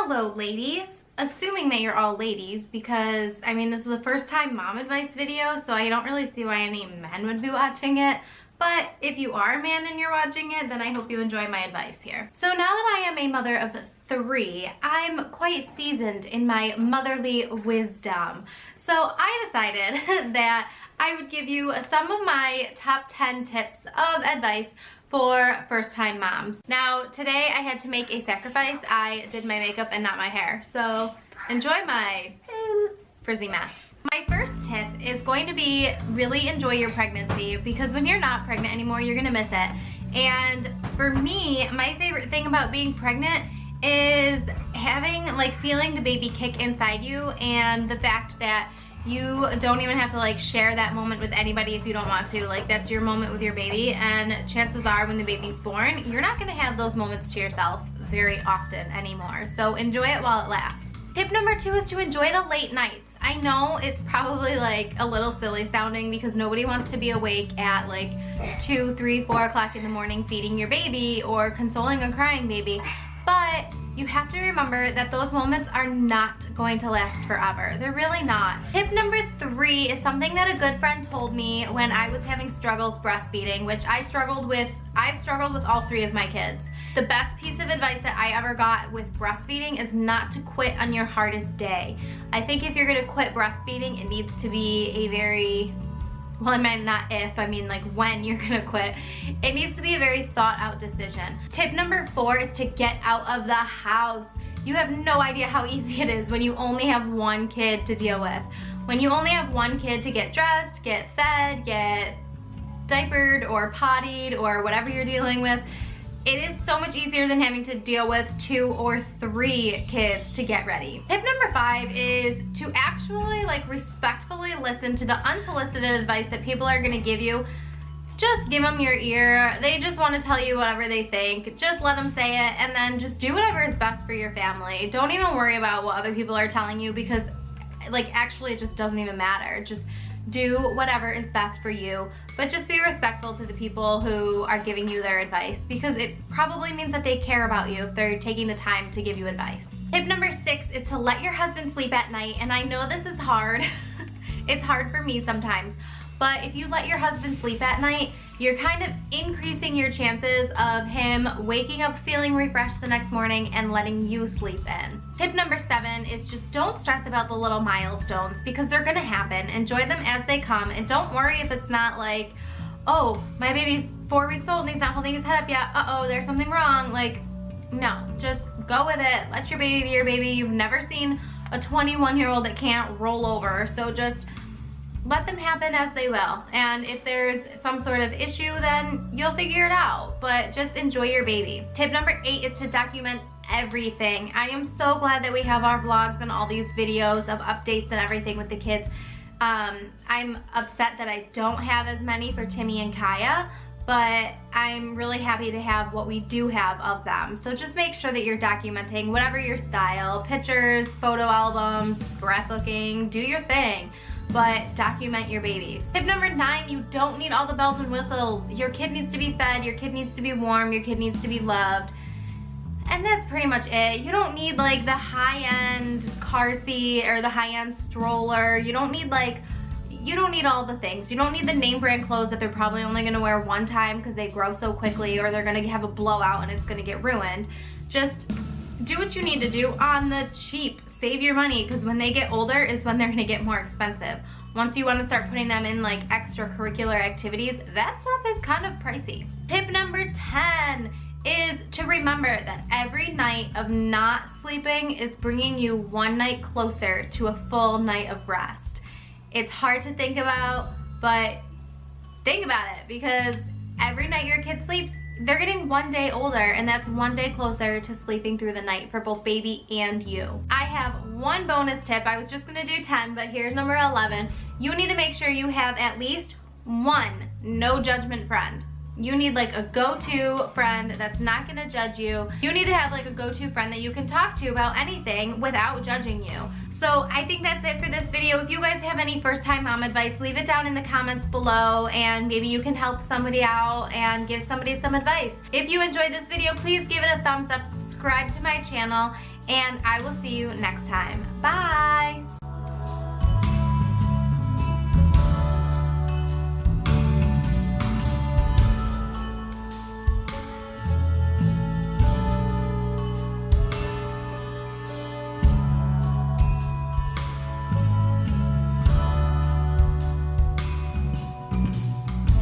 Hello ladies, assuming that you're all ladies, because I mean this is the first time mom advice video, so I don't really see why any men would be watching it. But if you are a man and you're watching it, then I hope you enjoy my advice here. So now that I am a mother of 3, I'm quite seasoned in my motherly wisdom. So I decided that I would give you some of my top 10 tips of advice for first-time moms. Now, today I had to make a sacrifice. I did my makeup and not my hair, so enjoy my frizzy mess. My first tip is going to be really enjoy your pregnancy, because when you're not pregnant anymore, you're gonna miss it. And for me, my favorite thing about being pregnant is feeling the baby kick inside you, and the fact that you don't even have to share that moment with anybody if you don't want to. That's your moment with your baby, and chances are when the baby's born, you're not gonna have those moments to yourself very often anymore. So enjoy it while it lasts. Tip number 2 is to enjoy the late nights. I know it's probably a little silly sounding because nobody wants to be awake at 2, 3, 4 o'clock in the morning feeding your baby or consoling a crying baby. But you have to remember that those moments are not going to last forever. They're really not. Tip number 3 is something that a good friend told me when I was having struggles breastfeeding, which I've struggled with all 3 of my kids. The best piece of advice that I ever got with breastfeeding is not to quit on your hardest day. I think if you're gonna quit breastfeeding, it needs to be a very, well, I mean not if, I mean when you're gonna quit. It needs to be a very thought out decision. Tip number 4 is to get out of the house. You have no idea how easy it is when you only have one kid to deal with. When you only have one kid to get dressed, get fed, get diapered or pottied or whatever you're dealing with, it is so much easier than having to deal with 2 or 3 kids to get ready. Tip number 5 is to actually respectfully listen to the unsolicited advice that people are gonna give you. Just give them your ear. They just want to tell you whatever they think. Just let them say it, and then just do whatever is best for your family. Don't even worry about what other people are telling you, because actually it just doesn't even matter. Just do whatever is best for you, but just be respectful to the people who are giving you their advice, because it probably means that they care about you if they're taking the time to give you advice. Tip number 6 is to let your husband sleep at night, and I know this is hard. It's hard for me sometimes, but if you let your husband sleep at night, you're kind of increasing your chances of him waking up feeling refreshed the next morning and letting you sleep in. Tip number 7 is just don't stress about the little milestones, because they're gonna happen. Enjoy them as they come, and don't worry if it's not oh, my baby's 4 weeks old and he's not holding his head up yet. Uh-oh, there's something wrong. No, just go with it. Let your baby be your baby. You've never seen a 21-year-old that can't roll over, so just let them happen as they will. And if there's some sort of issue, then you'll figure it out, but just enjoy your baby. Tip number 8 is to document everything. I am so glad that we have our vlogs and all these videos of updates and everything with the kids. I'm upset that I don't have as many for Timmy and Kaya, but I'm really happy to have what we do have of them. So just make sure that you're documenting whatever your style, pictures, photo albums, scrapbooking, do your thing, but document your babies. Tip number 9, you don't need all the bells and whistles. Your kid needs to be fed, your kid needs to be warm, your kid needs to be loved. And that's pretty much it. You don't need the high-end car seat or the high-end stroller. You don't need all the things. You don't need the name brand clothes that they're probably only gonna wear one time because they grow so quickly, or they're gonna have a blowout and it's gonna get ruined. Just do what you need to do on the cheap. Save your money, because when they get older is when they're gonna get more expensive. Once you want to start putting them in extracurricular activities, that stuff is kind of pricey. Tip number 10 is to remember that every night of not sleeping is bringing you one night closer to a full night of rest. It's hard to think about, but think about it, because every night your kid sleeps, they're getting one day older, and that's one day closer to sleeping through the night for both baby and you. I have one bonus tip. I was just gonna do 10, but here's number 11. You need to make sure you have at least one no judgment friend. You need a go-to friend that's not gonna judge you. You need to have a go-to friend that you can talk to about anything without judging you. So I think that's it for this video. If you guys have any first-time mom advice, leave it down in the comments below, and maybe you can help somebody out and give somebody some advice. If you enjoyed this video, please give it a thumbs up, subscribe to my channel, And I will see you next time. Bye!